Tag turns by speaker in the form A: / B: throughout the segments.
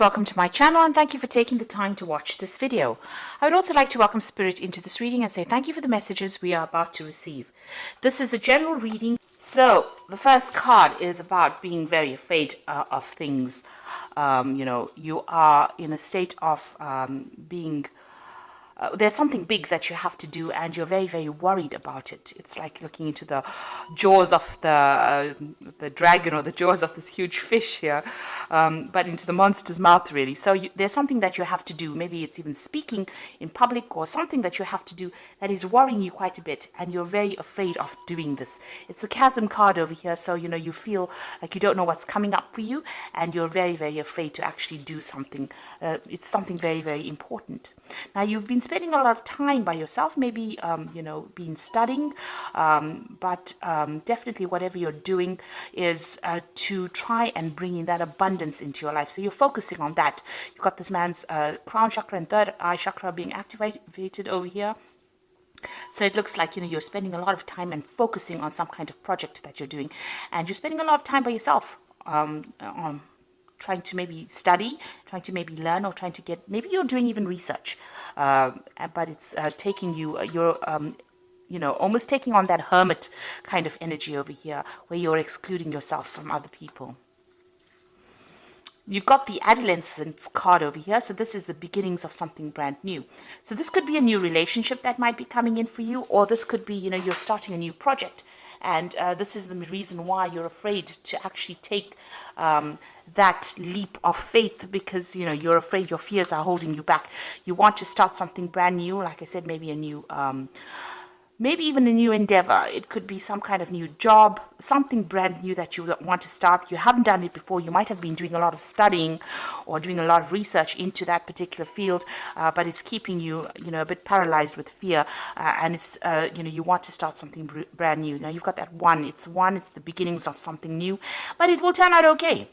A: Welcome to my channel and thank you for taking the time to watch this video. I would also like to welcome Spirit into this reading and say thank you for the messages we are about to receive. This is a general reading. So the first card is about being very afraid of things. You are in a state of being there's something big that you have to do and you're very, very worried about it. It's like looking into the jaws of the dragon or the jaws of this huge fish here, but into the monster's mouth, really. So there's something that you have to do. Maybe it's even speaking in public or something that you have to do that is worrying you quite a bit, and you're very afraid of doing this. It's the chasm card over here, so you feel like you don't know what's coming up for you, and you're very, very afraid to actually do something. It's something very, very important. Now, you've been spending a lot of time by yourself, maybe, been studying, but definitely whatever you're doing is to try and bring in that abundance into your life. So you're focusing on that. You've got this man's crown chakra and third eye chakra being activated over here. So it looks like, you're spending a lot of time and focusing on some kind of project that you're doing. And you're spending a lot of time by yourself trying to maybe study, trying to maybe learn, or trying to get, maybe you're doing even research, but it's taking you, you're almost taking on that hermit kind of energy over here, where you're excluding yourself from other people. You've got the adolescence card over here, so this is the beginnings of something brand new. So this could be a new relationship that might be coming in for you, or this could be, you're starting a new project. And this is the reason why you're afraid to actually take that leap of faith, because you're afraid your fears are holding you back. You want to start something brand new, like I said, maybe a new maybe even a new endeavor. It could be some kind of new job, something brand new that you want to start. You haven't done it before. You might have been doing a lot of studying or doing a lot of research into that particular field, but it's keeping you, a bit paralyzed with fear. And it's, you want to start something brand new. Now you've got that one. It's the beginnings of something new, but it will turn out okay.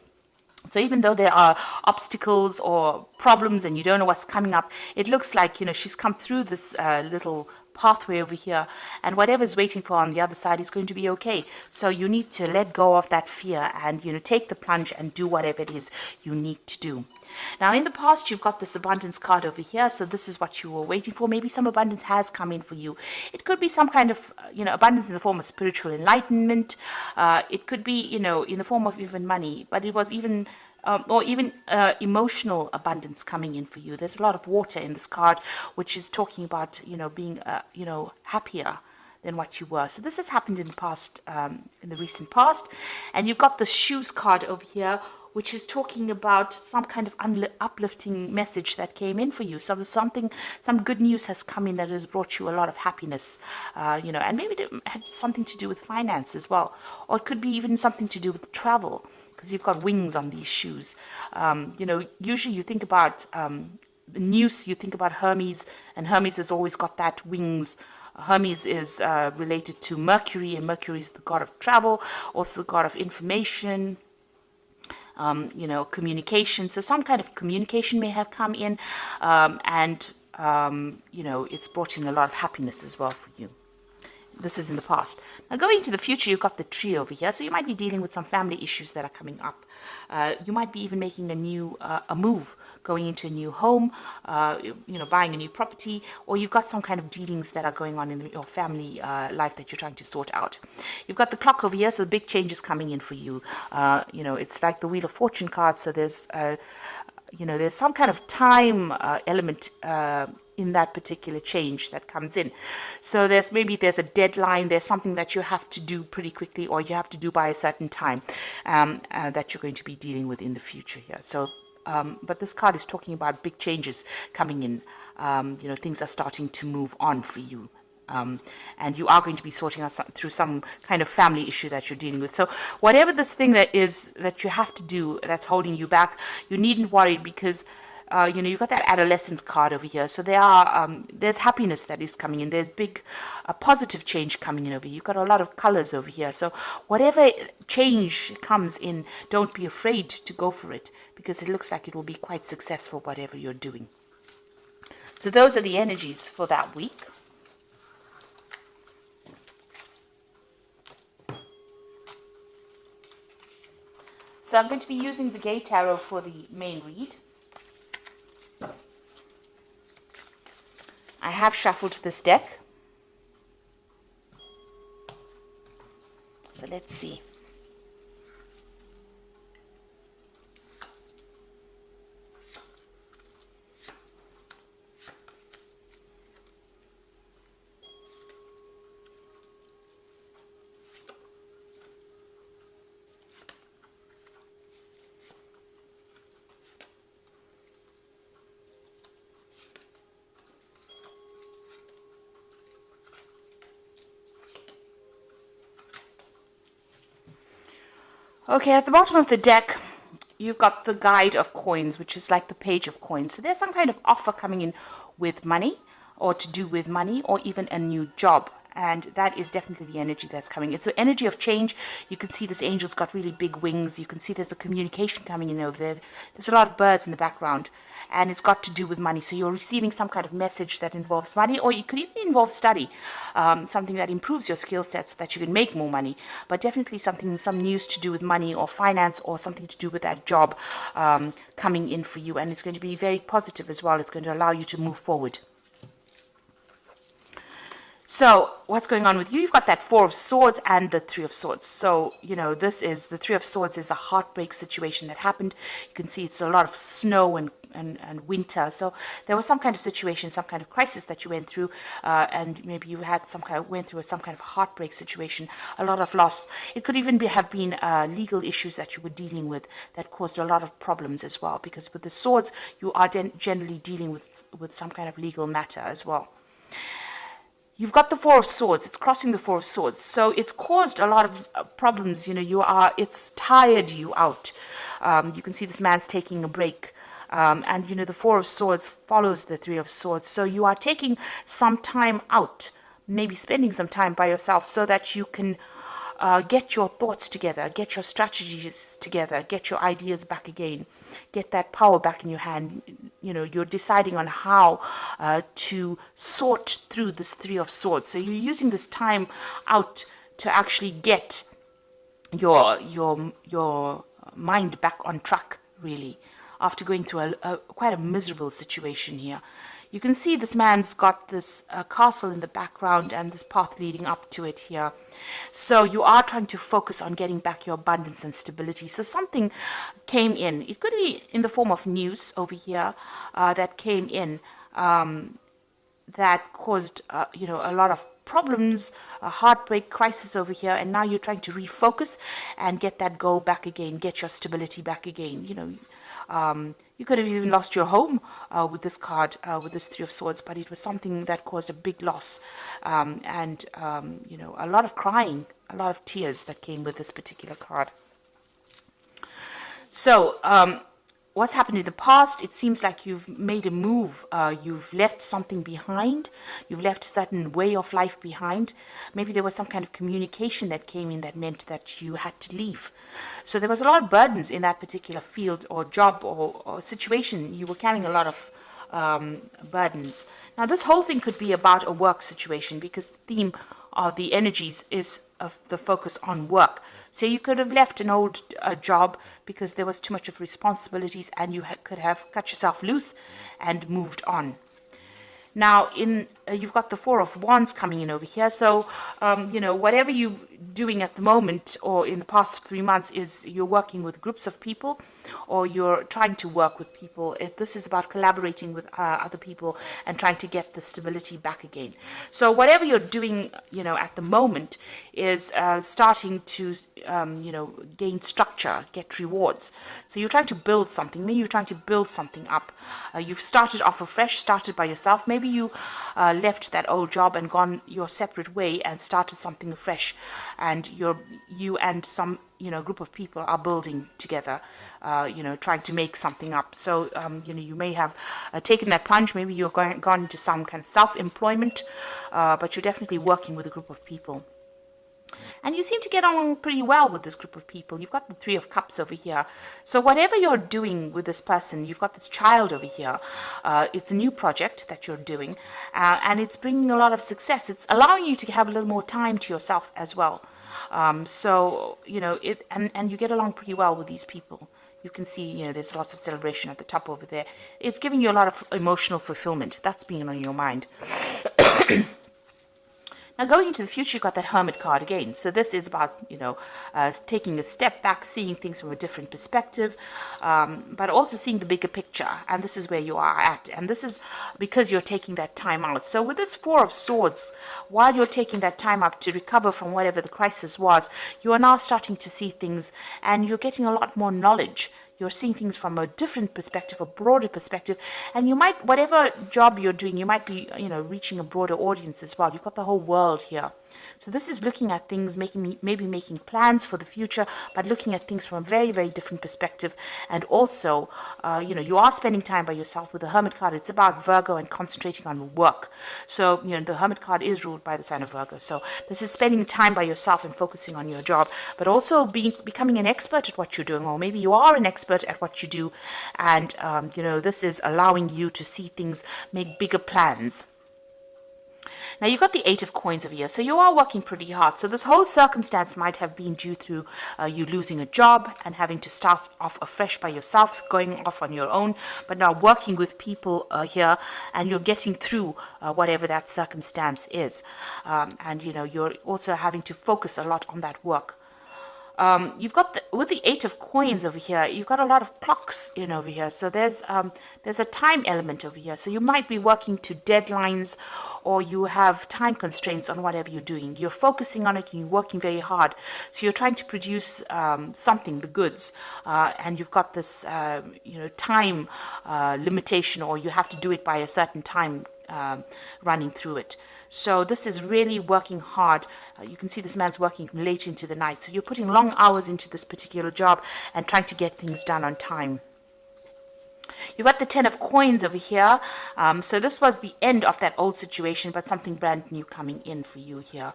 A: So even though there are obstacles or problems and you don't know what's coming up, it looks like, she's come through this little pathway over here, and whatever's waiting for on the other side is going to be okay. So you need to let go of that fear and, take the plunge and do whatever it is you need to do. Now, in the past, you've got this abundance card over here. So this is what you were waiting for. Maybe some abundance has come in for you. It could be some kind of, abundance in the form of spiritual enlightenment. It could be, in the form of even money, but it was even or even emotional abundance coming in for you. There's a lot of water in this card, which is talking about, being, happier than what you were. So this has happened in the past, in the recent past. And you've got the shoes card over here, which is talking about some kind of uplifting message that came in for you. So there's some good news has come in that has brought you a lot of happiness, and maybe it had something to do with finance as well. Or it could be even something to do with travel, because you've got wings on these shoes. Usually you think about the news, you think about Hermes, and Hermes has always got that wings. Hermes is related to Mercury, and Mercury is the god of travel, also the god of information, communication. So some kind of communication may have come in, and it's brought in a lot of happiness as well for you. This is in the past. Now, going into the future, you've got the tree over here. So you might be dealing with some family issues that are coming up. You might be even making a new a move, going into a new home, buying a new property, or you've got some kind of dealings that are going on in your family life that you're trying to sort out. You've got the clock over here, so big changes coming in for you. It's like the Wheel of Fortune card. So there's, there's some kind of time element in that particular change that comes in. So there's a deadline, there's something that you have to do pretty quickly, or you have to do by a certain time that you're going to be dealing with in the future here. So but this card is talking about big changes coming in. Things are starting to move on for you. And you are going to be sorting out through some kind of family issue that you're dealing with. So whatever this thing that is that you have to do that's holding you back, you needn't worry, because you've got that adolescent card over here. So there's happiness that is coming in. There's big positive change coming in over here. You've got a lot of colors over here. So whatever change comes in, don't be afraid to go for it, because it looks like it will be quite successful, whatever you're doing. So those are the energies for that week. So I'm going to be using the Gay Tarot for the main read. I have shuffled this deck. So let's see. Okay, at the bottom of the deck, you've got the guide of coins, which is like the page of coins. So there's some kind of offer coming in with money, or to do with money, or even a new job. And that is definitely the energy that's coming. It's the energy of change. You can see this angel's got really big wings. You can see there's a communication coming in over there. There's a lot of birds in the background. And it's got to do with money. So you're receiving some kind of message that involves money, or it could even involve study, something that improves your skill set so that you can make more money. But definitely some news to do with money or finance, or something to do with that job coming in for you. And it's going to be very positive as well. It's going to allow you to move forward. So what's going on with you? You've got that Four of Swords and the Three of Swords. So, you know, this is the Three of Swords is a heartbreak situation that happened. You can see it's a lot of snow and winter. So there was some kind of situation, some kind of crisis that you went through, and maybe you had went through some kind of heartbreak situation, a lot of loss. It could even have been legal issues that you were dealing with that caused a lot of problems as well. Because with the swords, you are generally dealing with some kind of legal matter as well. You've got the Four of Swords. It's crossing the Four of Swords. So it's caused a lot of problems. You know, it's tired you out. You can see this man's taking a break. And, you know, the Four of Swords follows the Three of Swords. So you are taking some time out, maybe spending some time by yourself so that you can get your thoughts together, get your strategies together, get your ideas back again, get that power back in your hand. You know, you're deciding on how to sort through this Three of Swords. So you're using this time out to actually get your mind back on track, really, after going through quite a miserable situation here. You can see this man's got this castle in the background and this path leading up to it here. So you are trying to focus on getting back your abundance and stability. So something came in. It could be in the form of news over here that came in that caused, you know, a lot of problems, a heartbreak, crisis over here. And now you're trying to refocus and get that goal back again, get your stability back again, you know. You could have even lost your home with this card, with this Three of Swords, but it was something that caused a big loss and, you know, a lot of crying, a lot of tears that came with this particular card. So what's happened in the past, it seems like you've made a move, you've left something behind, you've left a certain way of life behind. Maybe there was some kind of communication that came in that meant that you had to leave. So there was a lot of burdens in that particular field or job or situation. You were carrying a lot of burdens. Now this whole thing could be about a work situation, because the theme of the energies is of the focus on work. So you could have left an old job because there was too much of responsibilities, and you could have cut yourself loose and moved on. Now, you've got the Four of Wands coming in over here. So, you know, whatever you're doing at the moment or in the past 3 months is you're working with groups of people, or you're trying to work with people. This is about collaborating with other people and trying to get the stability back again. So whatever you're doing, you know, at the moment is starting to, you know, gain structure, get rewards. So you're trying to build something. Maybe you're trying to build something up. You've started off afresh, started by yourself. Maybe you left that old job and gone your separate way and started something afresh, and you and some, you know, group of people are building together, you know, trying to make something up. So you know, you may have taken that plunge. Maybe you're gone into some kind of self-employment, but you're definitely working with a group of people. And you seem to get on pretty well with this group of people. You've got the Three of Cups over here. So whatever you're doing with this person, you've got this child over here. It's a new project that you're doing, and it's bringing a lot of success. It's allowing you to have a little more time to yourself as well. So, you know, and you get along pretty well with these people. You can see, there's lots of celebration at the top over there. It's giving you a lot of emotional fulfillment. That's being on your mind. Now, going into the future, you've got that Hermit card again. So this is about, taking a step back, seeing things from a different perspective, but also seeing the bigger picture. And this is where you are at. And this is because you're taking that time out. So with this Four of Swords, while you're taking that time out to recover from whatever the crisis was, you are now starting to see things and you're getting a lot more knowledge. You're seeing things from a different perspective, a broader perspective, and you might, whatever job you're doing, you might be, reaching a broader audience as well. You've got the whole world here. So this is looking at things, maybe making plans for the future, but looking at things from a very, very different perspective. And also, you are spending time by yourself with the Hermit card. It's about Virgo and concentrating on work. So, the Hermit card is ruled by the sign of Virgo. So this is spending time by yourself and focusing on your job, but also becoming an expert at what you're doing, or maybe you are an expert at what you do. And, this is allowing you to see things, make bigger plans. Now, you've got the Eight of Coins over here, so you are working pretty hard. So this whole circumstance might have been due through you losing a job and having to start off afresh by yourself, going off on your own, but now working with people here, and you're getting through whatever that circumstance is. And, you're also having to focus a lot on that work. You've got with the Eight of Coins over here, you've got a lot of clocks in over here. So there's a time element over here. So you might be working to deadlines, or you have time constraints on whatever you're doing. You're focusing on it and you're working very hard. So you're trying to produce something, the goods, and you've got this time limitation, or you have to do it by a certain time running through it. So this is really working hard. You can see this man's working late into the night. So you're putting long hours into this particular job and trying to get things done on time. You've got the Ten of Coins over here. So this was the end of that old situation, but something brand new coming in for you here.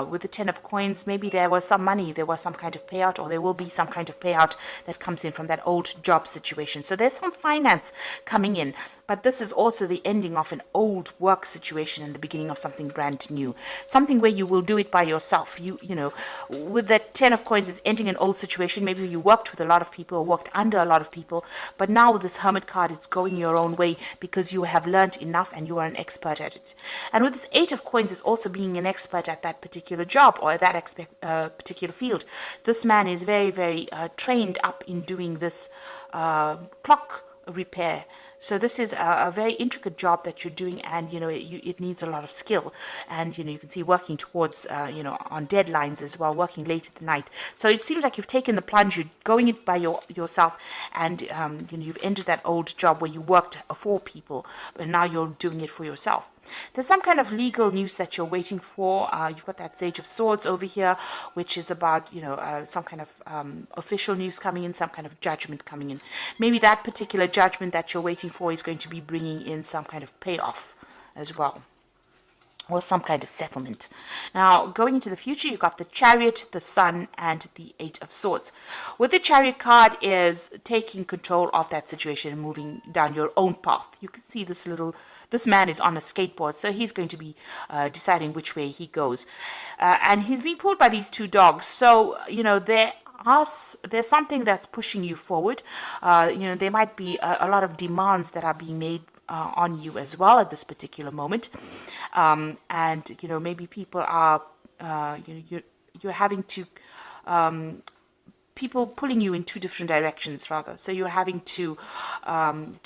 A: With the Ten of Coins, maybe there was some money, there was some kind of payout, or there will be some kind of payout that comes in from that old job situation. So there's some finance coming in. But this is also the ending of an old work situation and the beginning of something brand new. Something where you will do it by yourself. With that Ten of Coins is ending an old situation. Maybe you worked with a lot of people or worked under a lot of people. But now with this Hermit card, it's going your own way because you have learned enough and you are an expert at it. And with this Eight of Coins is also being an expert at that particular job or that particular field. This man is very, very trained up in doing this clock repair. So this is a very intricate job that you're doing, and it needs a lot of skill. And you can see working towards on deadlines as well, working late at the night. So it seems like you've taken the plunge, you're going it by yourself, and you've entered that old job where you worked for people, but now you're doing it for yourself. There's some kind of legal news that you're waiting for. You've got that Sage of Swords over here, which is about, some kind of official news coming in, some kind of judgment coming in. Maybe that particular judgment that you're waiting for is going to be bringing in some kind of payoff as well, or some kind of settlement. Now, going into the future, you've got the Chariot, the Sun, and the Eight of Swords. With the Chariot card is taking control of that situation and moving down your own path. You can see this man is on a skateboard, so he's going to be deciding which way he goes. And he's being pulled by these two dogs. So, there's something that's pushing you forward. There might be a lot of demands that are being made on you as well at this particular moment. And, maybe people are, you're having to, people pulling you in two different directions, rather. So you're having to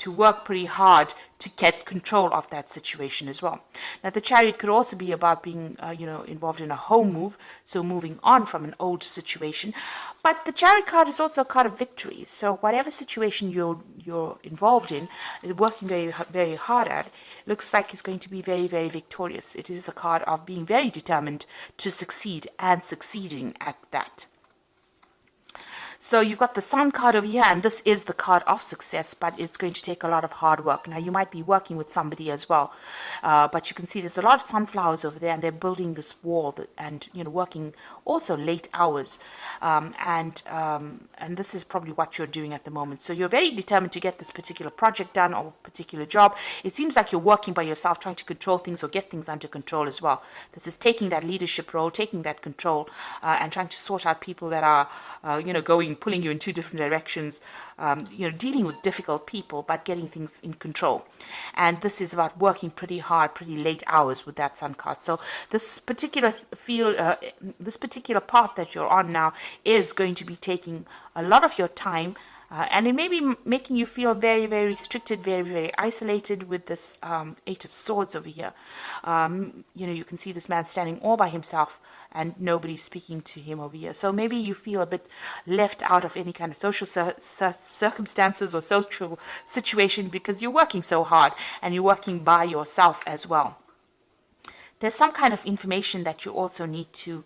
A: work pretty hard to get control of that situation as well. Now, the Chariot could also be about being, involved in a home move, so moving on from an old situation. But the Chariot card is also a card of victory. So whatever situation you're involved in, working very, very hard at, looks like it's going to be very, very victorious. It is a card of being very determined to succeed and succeeding at that. So you've got the Sun card over here, and this is the card of success, but it's going to take a lot of hard work. Now, you might be working with somebody as well, but you can see there's a lot of sunflowers over there, and they're building this wall and, working also late hours. And this is probably what you're doing at the moment. So you're very determined to get this particular project done or particular job. It seems like you're working by yourself, trying to control things or get things under control as well. This is taking that leadership role, taking that control, and trying to sort out people that are, going pulling you in two different directions, dealing with difficult people, but getting things in control. And this is about working pretty hard, pretty late hours with that sun card. So this particular this particular path that you're on now is going to be taking a lot of your time. And it may be making you feel very, very restricted, very, very isolated with this Eight of Swords over here. You can see this man standing all by himself and nobody's speaking to him over here. So maybe you feel a bit left out of any kind of social circumstances or social situation because you're working so hard and you're working by yourself as well. There's some kind of information that you also need to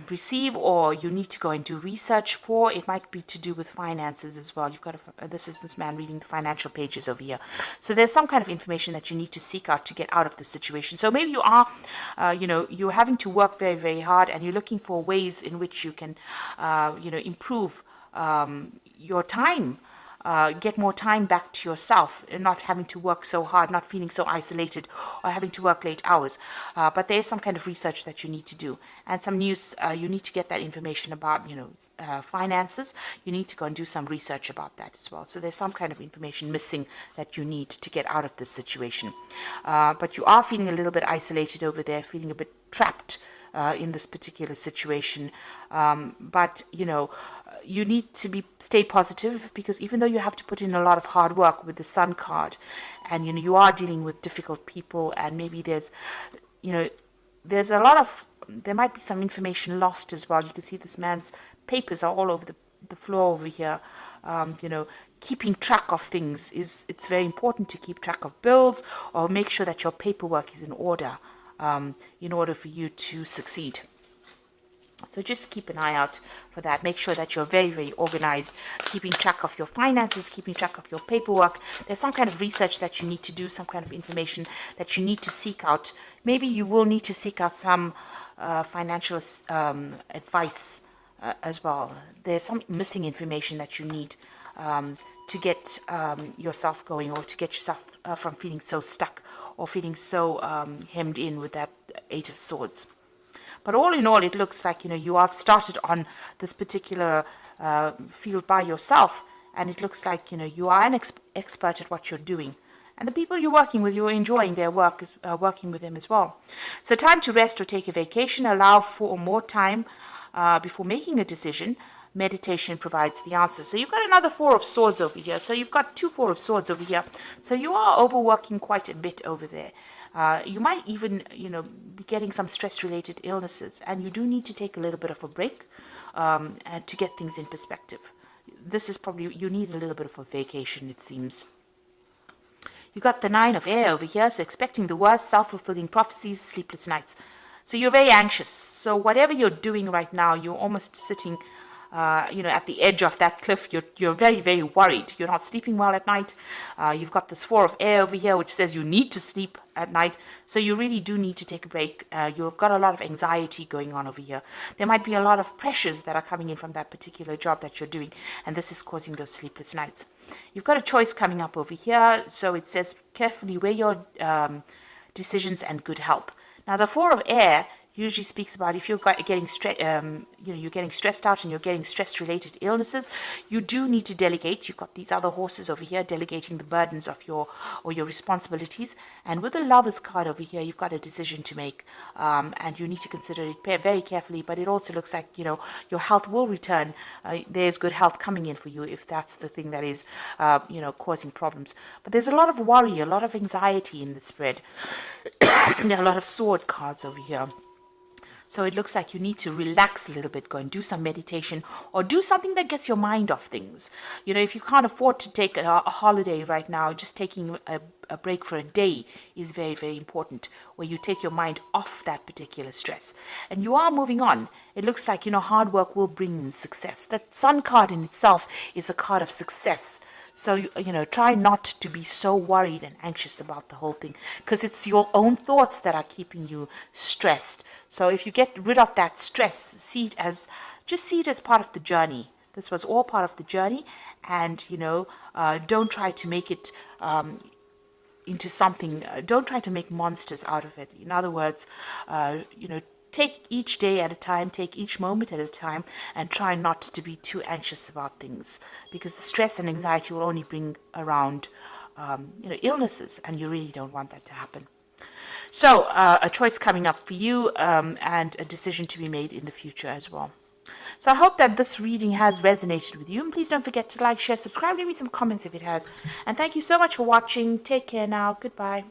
A: receive, or you need to go and do research for. It might be to do with finances as well. You've got this is this man reading the financial pages over here. So there's some kind of information that you need to seek out to get out of the situation. So maybe you are, you're having to work very, very hard, and you're looking for ways in which you can, improve your time. Get more time back to yourself and not having to work so hard, not feeling so isolated or having to work late hours. But there is some kind of research that you need to do, and some news. You need to get that information about, finances. You need to go and do some research about that as well. So there's some kind of information missing that you need to get out of this situation. But you are feeling a little bit isolated over there, feeling a bit trapped in this particular situation. But you need to stay positive, because even though you have to put in a lot of hard work with the Sun card, and you are dealing with difficult people, and maybe there might be some information lost as well. You can see this man's papers are all over the floor over here. Keeping track of things it's very important to keep track of bills, or make sure that your paperwork is in order for you to succeed. So just keep an eye out for that. Make sure that you're very, very organized, keeping track of your finances, keeping track of your paperwork. There's some kind of research that you need to do, some kind of information that you need to seek out. Maybe you will need to seek out some financial advice as well. There's some missing information that you need to get yourself going, or to get yourself from feeling so stuck or feeling so hemmed in with that Eight of Swords. But all in all, it looks like, you have started on this particular field by yourself, and it looks like, you are an expert at what you're doing. And the people you're working with, you're enjoying their work, working with them as well. So time to rest or take a vacation. Allow for more time before making a decision. Meditation provides the answer. So you've got another Four of Swords over here. So you've got two Four of Swords over here. So you are overworking quite a bit over there. You might even, be getting some stress-related illnesses, and you do need to take a little bit of a break to get things in perspective. This is probably, you need a little bit of a vacation, it seems. You got the Nine of Air over here, so expecting the worst, self-fulfilling prophecies, sleepless nights. So you're very anxious. So whatever you're doing right now, you're almost sitting at the edge of that cliff. You're very, very worried. You're not sleeping well at night. You've got this Four of Air over here, which says you need to sleep at night. So you really do need to take a break. You've got a lot of anxiety going on over here. There might be a lot of pressures that are coming in from that particular job that you're doing, and this is causing those sleepless nights. You've got a choice coming up over here. So it says carefully weigh your decisions and good health. Now the Four of Air usually speaks about if you're getting you're getting stressed out and you're getting stress-related illnesses, you do need to delegate. You've got these other horses over here delegating the burdens of your responsibilities. And with the Lover's card over here, you've got a decision to make, and you need to consider it very carefully. But it also looks like your health will return. There's good health coming in for you if that's the thing that is causing problems. But there's a lot of worry, a lot of anxiety in the spread. There are a lot of sword cards over here. So it looks like you need to relax a little bit, go and do some meditation, or do something that gets your mind off things. If you can't afford to take a holiday right now, just taking a break for a day is very, very important, where you take your mind off that particular stress. And you are moving on. It looks like, hard work will bring in success. That Sun card in itself is a card of success. So, try not to be so worried and anxious about the whole thing, because it's your own thoughts that are keeping you stressed. So if you get rid of that stress, see it as part of the journey. This was all part of the journey, and, don't try to make it into something, don't try to make monsters out of it. In other words, take each day at a time, take each moment at a time, and try not to be too anxious about things, because the stress and anxiety will only bring around illnesses, and you really don't want that to happen. So a choice coming up for you, and a decision to be made in the future as well. So I hope that this reading has resonated with you. And please don't forget to like, share, subscribe, leave me some comments if it has. And thank you so much for watching. Take care now. Goodbye.